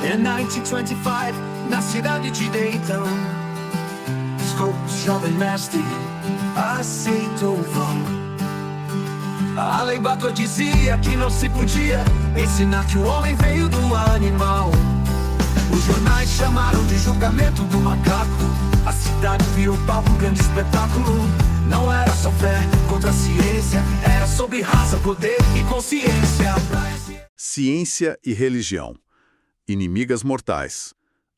In 1925, na cidade de Dayton, Scott, jovem mestre, aceitou o vão. A lei Bator dizia que não se podia ensinar que o homem veio do animal. Os jornais chamaram de julgamento do macaco. A cidade virou palco, um grande espetáculo. Não era só fé contra a ciência, era sobre raça, poder e consciência. Ciência e religião. Inimigas mortais.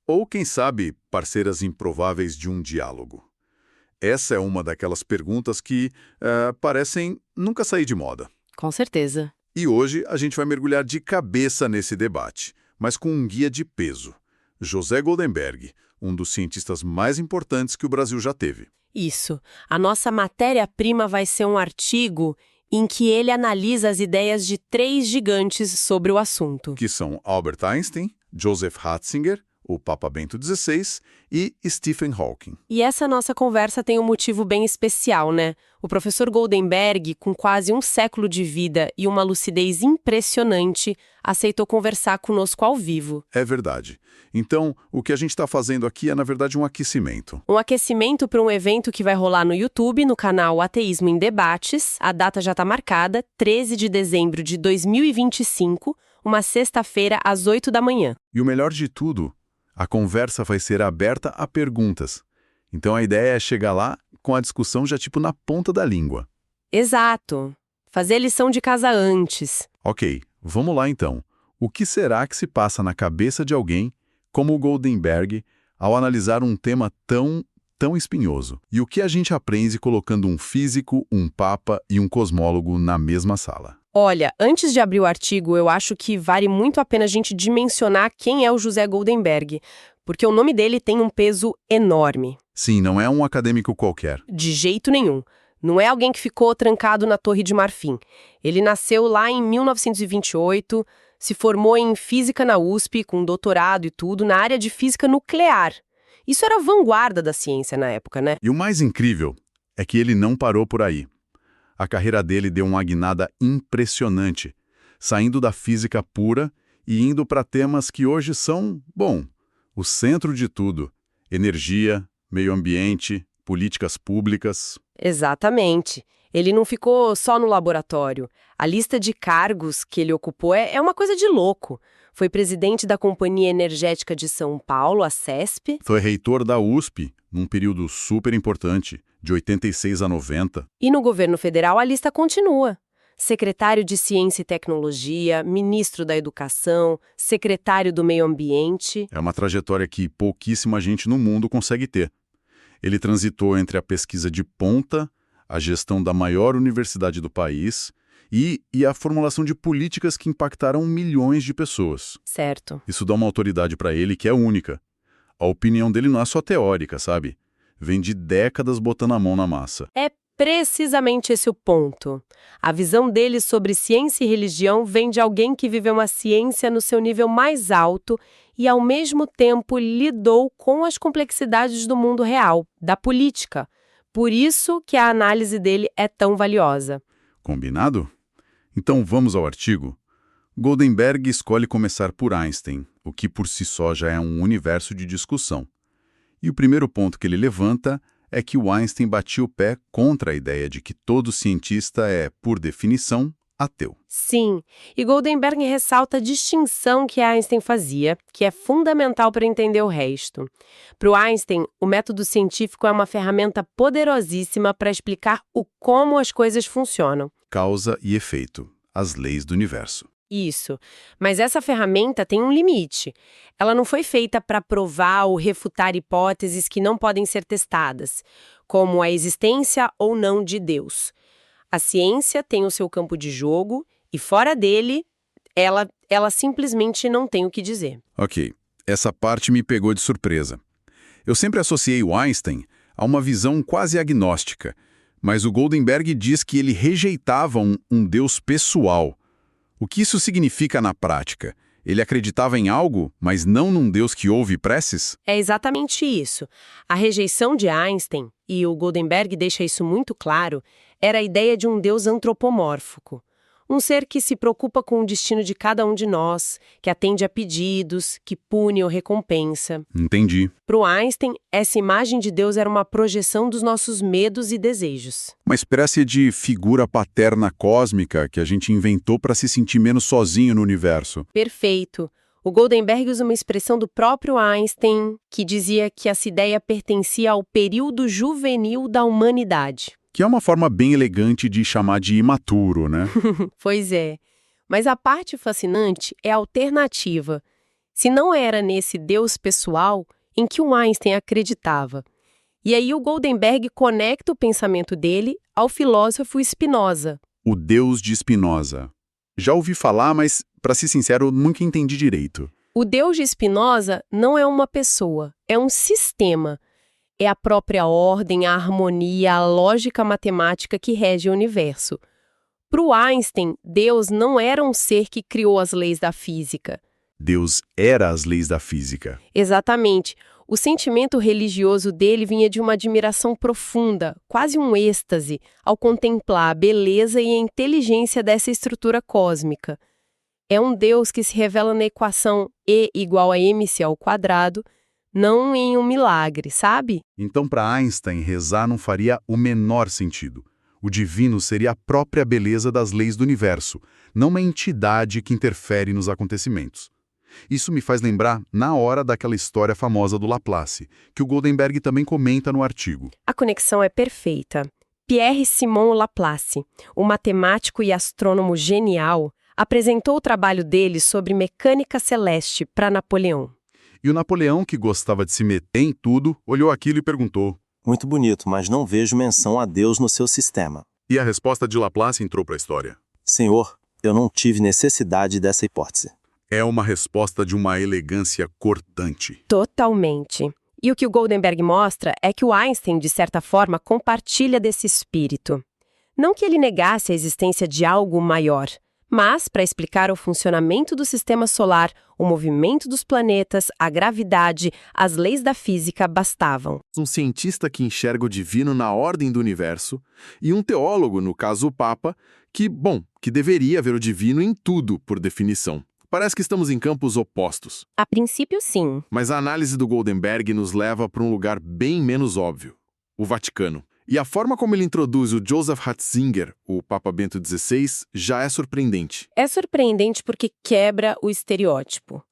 Ou, quem sabe, parceiras improváveis de um diálogo. Essa é uma daquelas perguntas que parecem nunca sair de moda. Com certeza. E hoje a gente vai mergulhar de cabeça nesse debate, mas com um guia de peso. José Goldenberg, um dos cientistas mais importantes que o Brasil já teve. Isso. A nossa matéria-prima vai ser um artigo em que ele analisa as ideias de 3 gigantes sobre o assunto. Que são Albert Einstein, Joseph Ratzinger, o Papa Bento XVI e Stephen Hawking. E essa nossa conversa tem um motivo bem especial, né? O professor Goldenberg, com quase um século de vida e uma lucidez impressionante, aceitou conversar conosco ao vivo. É verdade. Então, o que a gente está fazendo aqui é, na verdade, um aquecimento. Um aquecimento para um evento que vai rolar no YouTube, no canal Ateísmo em Debates. A data já está marcada, 13 de dezembro de 2025, uma sexta-feira, às 8 da manhã. E o melhor de tudo, a conversa vai ser aberta a perguntas. Então a ideia é chegar lá com a discussão já tipo na ponta da língua. Exato. Fazer lição de casa antes. Ok, vamos lá então. O que será que se passa na cabeça de alguém como o Goldenberg ao analisar um tema tão espinhoso? E o que a gente aprende colocando um físico, um papa e um cosmólogo na mesma sala? Olha, antes de abrir o artigo, eu acho que vale muito a pena a gente dimensionar quem é o José Goldenberg, porque o nome dele tem um peso enorme. Sim, não é um acadêmico qualquer. De jeito nenhum. Não é alguém que ficou trancado na Torre de Marfim. Ele nasceu lá em 1928, se formou em física na USP, com doutorado e tudo, na área de física nuclear. Isso era a vanguarda da ciência na época, né? E o mais incrível é que ele não parou por aí. A carreira dele deu uma guinada impressionante, saindo da física pura e indo para temas que hoje são, o centro de tudo: energia, meio ambiente, políticas públicas. Exatamente. Ele não ficou só no laboratório. A lista de cargos que ele ocupou é uma coisa de louco. Foi presidente da Companhia Energética de São Paulo, a CESP. Foi reitor da USP, num período super importante, de 86 a 90. E no governo federal a lista continua. Secretário de Ciência e Tecnologia, ministro da Educação, secretário do Meio Ambiente. É uma trajetória que pouquíssima gente no mundo consegue ter. Ele transitou entre a pesquisa de ponta, a gestão da maior universidade do país e a formulação de políticas que impactaram milhões de pessoas. Certo. Isso dá uma autoridade para ele que é única. A opinião dele não é só teórica, sabe? Vem de décadas botando a mão na massa. É precisamente esse o ponto. A visão dele sobre ciência e religião vem de alguém que viveu a ciência no seu nível mais alto e, ao mesmo tempo, lidou com as complexidades do mundo real, da política. Por isso que a análise dele é tão valiosa. Combinado? Então vamos ao artigo. Goldenberg escolhe começar por Einstein, o que por si só já é um universo de discussão. E o primeiro ponto que ele levanta é que o Einstein batia o pé contra a ideia de que todo cientista é, por definição, ateu. Sim, e Goldenberg ressalta a distinção que Einstein fazia, que é fundamental para entender o resto. Para o Einstein, o método científico é uma ferramenta poderosíssima para explicar como as coisas funcionam. Causa e efeito, as leis do universo. Isso, mas essa ferramenta tem um limite. Ela não foi feita para provar ou refutar hipóteses que não podem ser testadas, como a existência ou não de Deus. A ciência tem o seu campo de jogo e fora dele, ela simplesmente não tem o que dizer. Ok, essa parte me pegou de surpresa. Eu sempre associei o Einstein a uma visão quase agnóstica, mas o Goldenberg diz que ele rejeitava um Deus pessoal. O que isso significa na prática? Ele acreditava em algo, mas não num Deus que ouve preces? É exatamente isso. A rejeição de Einstein, e o Goldenberg deixa isso muito claro, era a ideia de um Deus antropomórfico. Um ser que se preocupa com o destino de cada um de nós, que atende a pedidos, que pune ou recompensa. Entendi. Para o Einstein, essa imagem de Deus era uma projeção dos nossos medos e desejos. Uma espécie de figura paterna cósmica que a gente inventou para se sentir menos sozinho no universo. Perfeito. O Goldenberg usa uma expressão do próprio Einstein que dizia que essa ideia pertencia ao período juvenil da humanidade. Que é uma forma bem elegante de chamar de imaturo, né? Pois é. Mas a parte fascinante é a alternativa. Se não era nesse Deus pessoal em que o Einstein acreditava. E aí o Goldenberg conecta o pensamento dele ao filósofo Spinoza. O Deus de Spinoza. Já ouvi falar, mas, para ser sincero, nunca entendi direito. O Deus de Spinoza não é uma pessoa, é um sistema. É a própria ordem, a harmonia, a lógica matemática que rege o universo. Para o Einstein, Deus não era um ser que criou as leis da física. Deus era as leis da física. Exatamente. O sentimento religioso dele vinha de uma admiração profunda, quase um êxtase, ao contemplar a beleza e a inteligência dessa estrutura cósmica. É um Deus que se revela na equação E igual a mc ao quadrado, não em um milagre, sabe? Então, para Einstein, rezar não faria o menor sentido. O divino seria a própria beleza das leis do universo, não uma entidade que interfere nos acontecimentos. Isso me faz lembrar, na hora, daquela história famosa do Laplace, que o Goldenberg também comenta no artigo. A conexão é perfeita. Pierre-Simon Laplace, o matemático e astrônomo genial, apresentou o trabalho dele sobre mecânica celeste para Napoleão. E o Napoleão, que gostava de se meter em tudo, olhou aquilo e perguntou. Muito bonito, mas não vejo menção a Deus no seu sistema. E a resposta de Laplace entrou para a história. Senhor, eu não tive necessidade dessa hipótese. É uma resposta de uma elegância cortante. Totalmente. E o que o Goldenberg mostra é que o Einstein, de certa forma, compartilha desse espírito. Não que ele negasse a existência de algo maior, mas para explicar o funcionamento do sistema solar, o movimento dos planetas, a gravidade, as leis da física bastavam. Um cientista que enxerga o divino na ordem do universo e um teólogo, no caso o Papa, que deveria ver o divino em tudo, por definição. Parece que estamos em campos opostos. A princípio, sim. Mas a análise do Goldenberg nos leva para um lugar bem menos óbvio: o Vaticano. E a forma como ele introduz o Joseph Ratzinger, o Papa Bento XVI, já é surpreendente. É surpreendente porque quebra o estereótipo.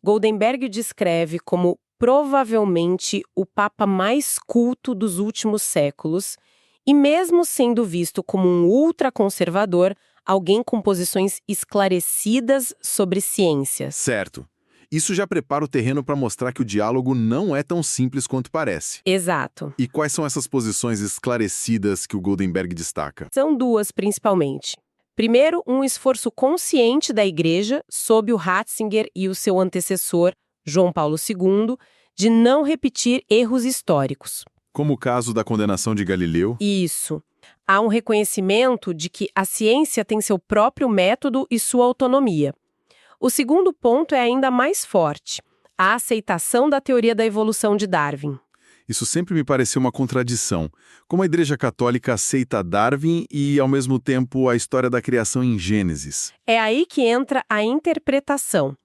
Goldenberg o descreve como provavelmente o Papa mais culto dos últimos séculos e, mesmo sendo visto como um ultraconservador, alguém com posições esclarecidas sobre ciências. Certo. Isso já prepara o terreno para mostrar que o diálogo não é tão simples quanto parece. Exato. E quais são essas posições esclarecidas que o Goldenberg destaca? São duas, principalmente. Primeiro, um esforço consciente da Igreja, sob o Ratzinger e o seu antecessor, João Paulo II, de não repetir erros históricos. Como o caso da condenação de Galileu. Isso. Há um reconhecimento de que a ciência tem seu próprio método e sua autonomia. O segundo ponto é ainda mais forte: a aceitação da teoria da evolução de Darwin. Isso sempre me pareceu uma contradição. Como a Igreja Católica aceita Darwin e, ao mesmo tempo, a história da criação em Gênesis. É aí que entra a interpretação.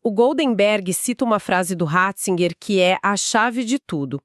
O Goldenberg cita uma frase do Ratzinger que é a chave de tudo.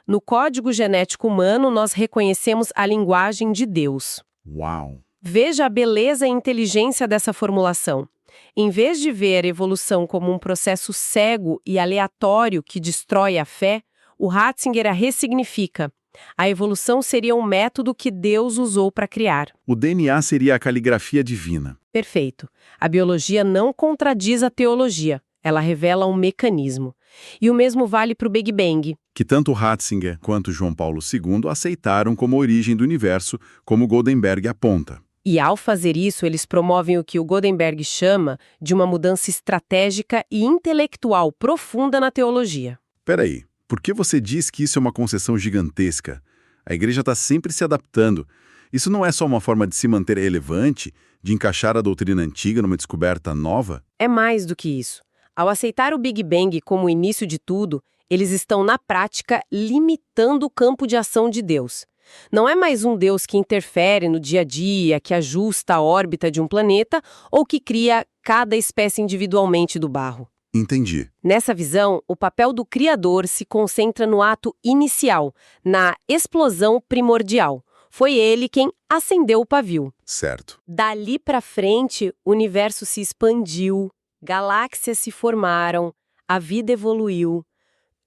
No código genético humano, nós reconhecemos a linguagem de Deus. Uau! Veja a beleza e inteligência dessa formulação. Em vez de ver a evolução como um processo cego e aleatório que destrói a fé, o Ratzinger a ressignifica. A evolução seria um método que Deus usou para criar. O DNA seria a caligrafia divina. Perfeito. A biologia não contradiz a teologia. Ela revela um mecanismo. E o mesmo vale para o Big Bang. Que tanto Ratzinger quanto João Paulo II aceitaram como origem do universo, como Goldenberg aponta. E ao fazer isso, eles promovem o que o Goldenberg chama de uma mudança estratégica e intelectual profunda na teologia. Peraí, por que você diz que isso é uma concessão gigantesca? A Igreja está sempre se adaptando. Isso não é só uma forma de se manter relevante, de encaixar a doutrina antiga numa descoberta nova? É mais do que isso. Ao aceitar o Big Bang como o início de tudo, eles estão, na prática, limitando o campo de ação de Deus. Não é mais um Deus que interfere no dia a dia, que ajusta a órbita de um planeta ou que cria cada espécie individualmente do barro. Entendi. Nessa visão, o papel do Criador se concentra no ato inicial, na explosão primordial. Foi ele quem acendeu o pavio. Certo. Dali para frente, o universo se expandiu, galáxias se formaram, a vida evoluiu.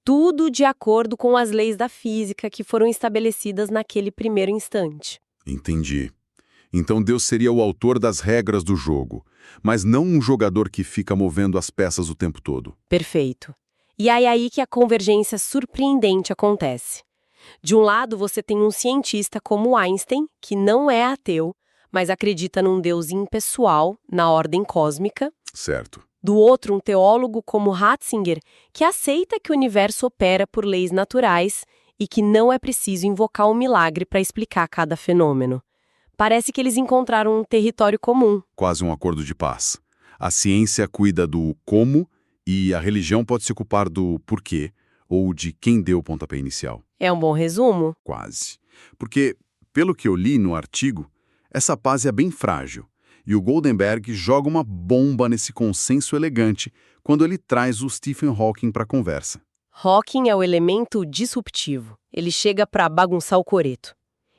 Tudo de acordo com as leis da física que foram estabelecidas naquele primeiro instante. Entendi. Então Deus seria o autor das regras do jogo, mas não um jogador que fica movendo as peças o tempo todo. Perfeito. E é aí que a convergência surpreendente acontece. De um lado, você tem um cientista como Einstein, que não é ateu, mas acredita num Deus impessoal, na ordem cósmica. Certo. Do outro, um teólogo como Ratzinger, que aceita que o universo opera por leis naturais e que não é preciso invocar um milagre para explicar cada fenômeno. Parece que eles encontraram um território comum. Quase um acordo de paz. A ciência cuida do como e a religião pode se ocupar do porquê ou de quem deu o pontapé inicial. É um bom resumo? Quase. Porque, pelo que eu li no artigo, essa paz é bem frágil. E o Goldenberg joga uma bomba nesse consenso elegante quando ele traz o Stephen Hawking para a conversa. Hawking é o elemento disruptivo. Ele chega para bagunçar o coreto.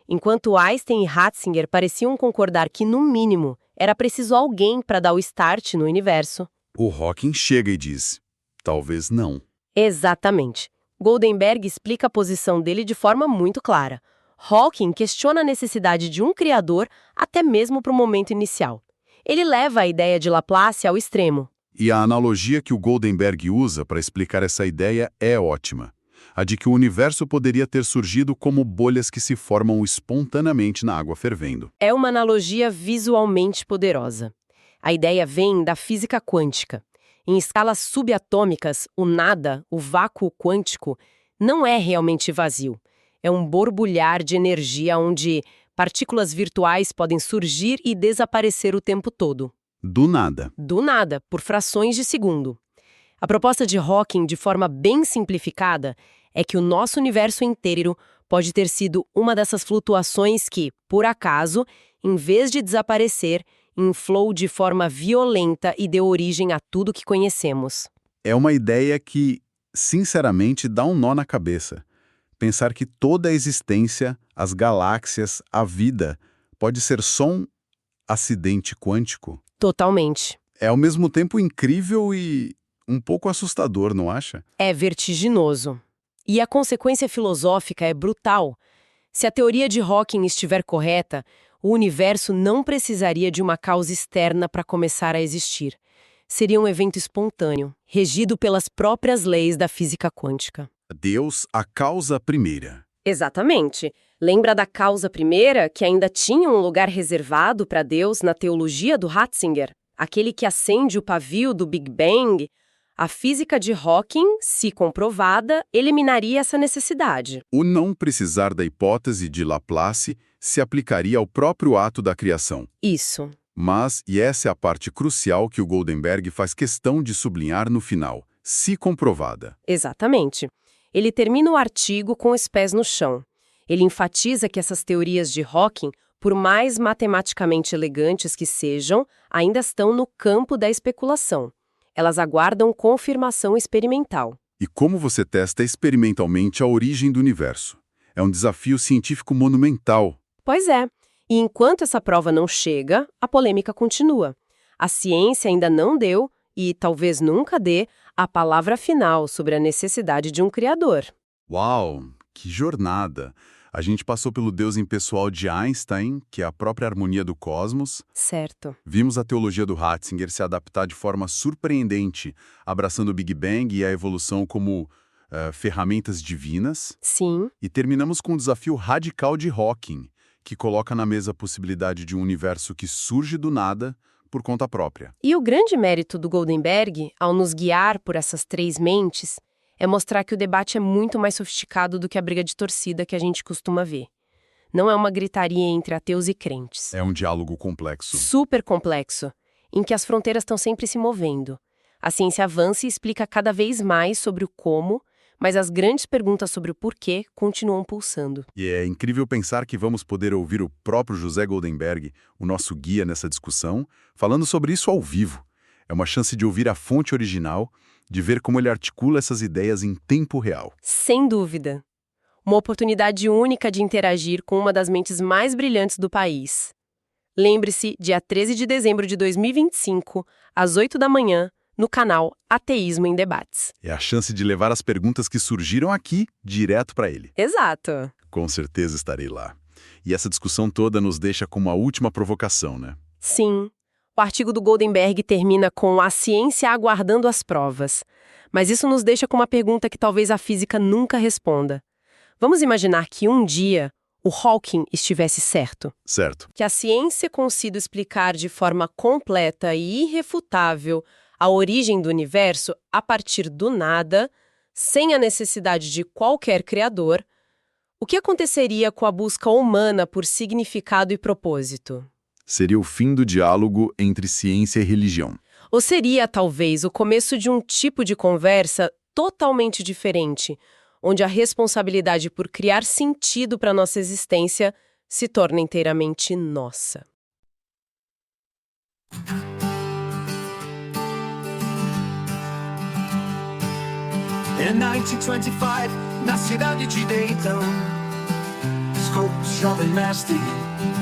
Enquanto Einstein e Ratzinger pareciam concordar que, no mínimo, era preciso alguém para dar o start no universo. O Hawking chega e diz, talvez não. Exatamente. Goldenberg explica a posição dele de forma muito clara. Hawking questiona a necessidade de um criador até mesmo para o momento inicial. Ele leva a ideia de Laplace ao extremo. E a analogia que o Goldenberg usa para explicar essa ideia é ótima. A de que o universo poderia ter surgido como bolhas que se formam espontaneamente na água fervendo. É uma analogia visualmente poderosa. A ideia vem da física quântica. Em escalas subatômicas, o nada, o vácuo quântico, não é realmente vazio. É um borbulhar de energia onde partículas virtuais podem surgir e desaparecer o tempo todo. Do nada. Do nada, por frações de segundo. A proposta de Hawking, de forma bem simplificada, é que o nosso universo inteiro pode ter sido uma dessas flutuações que, por acaso, em vez de desaparecer, inflou de forma violenta e deu origem a tudo que conhecemos. É uma ideia que, sinceramente, dá um nó na cabeça. Pensar que toda a existência, as galáxias, a vida, pode ser só um acidente quântico. Totalmente. É ao mesmo tempo incrível e um pouco assustador, não acha? É vertiginoso. E a consequência filosófica é brutal. Se a teoria de Hawking estiver correta, o universo não precisaria de uma causa externa para começar a existir. Seria um evento espontâneo, regido pelas próprias leis da física quântica. Deus, a causa primeira. Exatamente. Lembra da causa primeira, que ainda tinha um lugar reservado para Deus na teologia do Ratzinger? Aquele que acende o pavio do Big Bang? A física de Hawking, se comprovada, eliminaria essa necessidade. O não precisar da hipótese de Laplace se aplicaria ao próprio ato da criação. Isso. Mas, e essa é a parte crucial que o Goldenberg faz questão de sublinhar no final, se comprovada. Exatamente. Ele termina o artigo com os pés no chão. Ele enfatiza que essas teorias de Hawking, por mais matematicamente elegantes que sejam, ainda estão no campo da especulação. Elas aguardam confirmação experimental. E como você testa experimentalmente a origem do universo? É um desafio científico monumental. Pois é. E enquanto essa prova não chega, a polêmica continua. A ciência ainda não deu, e talvez nunca dê, a palavra final sobre a necessidade de um criador. Uau, que jornada! A gente passou pelo Deus impessoal de Einstein, que é a própria harmonia do cosmos. Certo. Vimos a teologia do Ratzinger se adaptar de forma surpreendente, abraçando o Big Bang e a evolução como ferramentas divinas. Sim. E terminamos com um desafio radical de Hawking, que coloca na mesa a possibilidade de um universo que surge do nada por conta própria. E o grande mérito do Goldenberg, ao nos guiar por essas três mentes, é mostrar que o debate é muito mais sofisticado do que a briga de torcida que a gente costuma ver. Não é uma gritaria entre ateus e crentes. É um diálogo complexo. Super complexo, em que as fronteiras estão sempre se movendo. A ciência avança e explica cada vez mais sobre o como, mas as grandes perguntas sobre o porquê continuam pulsando. E é incrível pensar que vamos poder ouvir o próprio José Goldenberg, o nosso guia nessa discussão, falando sobre isso ao vivo. É uma chance de ouvir a fonte original, de ver como ele articula essas ideias em tempo real. Sem dúvida. Uma oportunidade única de interagir com uma das mentes mais brilhantes do país. Lembre-se, dia 13 de dezembro de 2025, às 8 da manhã, no canal Ateísmo em Debates. É a chance de levar as perguntas que surgiram aqui direto para ele. Exato. Com certeza estarei lá. E essa discussão toda nos deixa com uma última provocação, né? Sim. O artigo do Goldenberg termina com a ciência aguardando as provas. Mas isso nos deixa com uma pergunta que talvez a física nunca responda. Vamos imaginar que um dia o Hawking estivesse certo. Certo. Que a ciência consiga explicar de forma completa e irrefutável a origem do universo a partir do nada, sem a necessidade de qualquer criador. O que aconteceria com a busca humana por significado e propósito? Seria o fim do diálogo entre ciência e religião. Ou seria, talvez, o começo de um tipo de conversa totalmente diferente, onde a responsabilidade por criar sentido para nossa existência se torna inteiramente nossa. Em 1925, na cidade de Dayton, Scott, jovem mestre,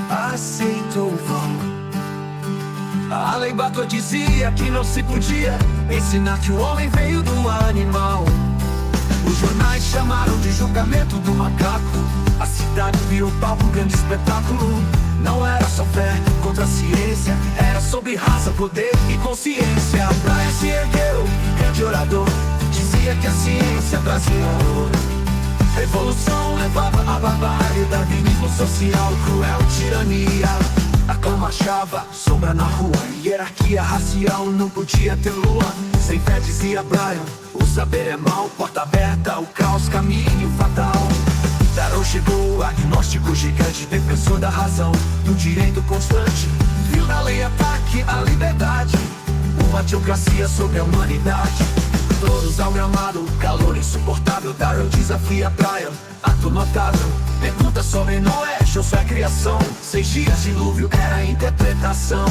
aceitou o vão. A lei Bator dizia que não se podia ensinar que o homem veio do animal. Os jornais chamaram de julgamento do macaco. A cidade virou palco, um grande espetáculo. Não era só fé contra a ciência, era sobre raça, poder e consciência. Bryan se ergueu, grande orador, dizia que a ciência trazia horror. Revolução levava a barbárie, darwinismo social, cruel tirania. A clã marchava, sombra na rua, hierarquia racial, não podia ter lua. Sem fé, dizia Bryan, o saber é mal, porta aberta, o caos, caminho fatal. Darrow chegou, agnóstico gigante, defensor da razão, do direito constante. Viu na lei ataque à liberdade, uma teocracia sobre a humanidade. Todos ao gramado, calor insuportável. Darrow desafia Bryan, ato notável. Pergunta sobre Noé, show sua criação. 6 dias de dilúvio era a interpretação.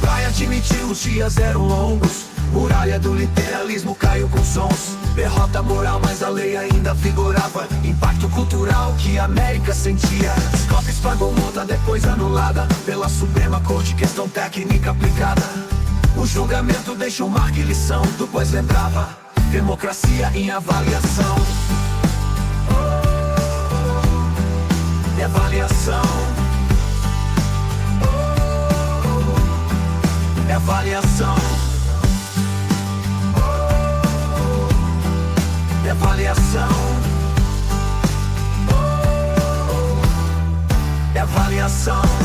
Bryan admitiu, os dias eram longos. Muralha do literalismo caiu com sons. Derrota moral, mas a lei ainda vigorava. Impacto cultural que a América sentia. Scopes pagou multa, depois anulada pela Suprema Corte, questão técnica aplicada. O julgamento deixou marca e lição, depois lembrava, democracia em avaliação. E avaliação. E avaliação. E avaliação. E avaliação.